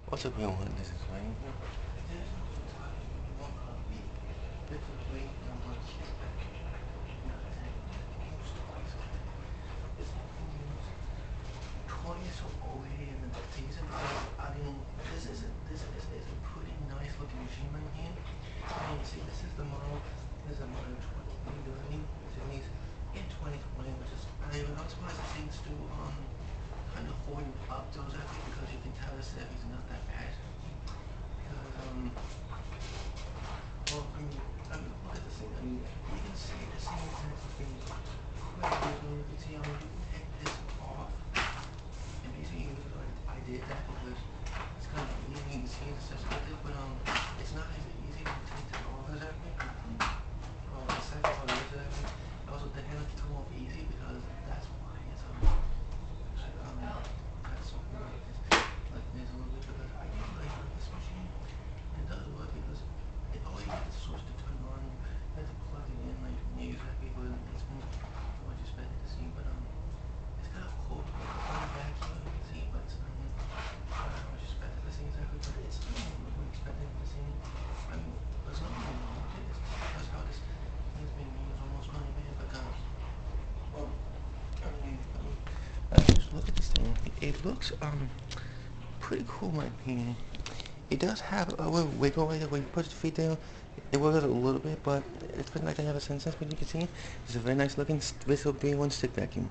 What's up, everyone? This is Wayne. Twice already in the season. I mean, this is a pretty nice looking machine right here. And you see, this is the model. This is a model 2020, which means in 2020, which is I'm surprised the thing's still kind of holding up those actually because you can tell the service is not that bad. Because well, look at this thing. I mean, you can see the same types of things. Quite easily. You can see, you can take this off. And basically, I did that because it's kind of easy. You can see it's just like this, but it's not as easy to take this off as that. The second one is that also the hand to come off easy because that's why it's that's something like this a little bit because I do like this machine. It does work because it all you have to switch to turn on. You have to plug it in like exactly what it's what you expect it to see, but it's kind of cool. On the back here you can see, but it's I don't know what you expect it to see exactly, but it's what we expected it to see. I mean, there's nothing wrong with it. That's how this thing's been used almost 20 minutes, but well, just look at this thing. It looks pretty cool, in my opinion. It does have a little wiggle right when you push the feet down. It wiggles a little bit, but it's been like that ever since. That's what you can see. It's a very nice looking Bissell 3-in-1 stick vacuum.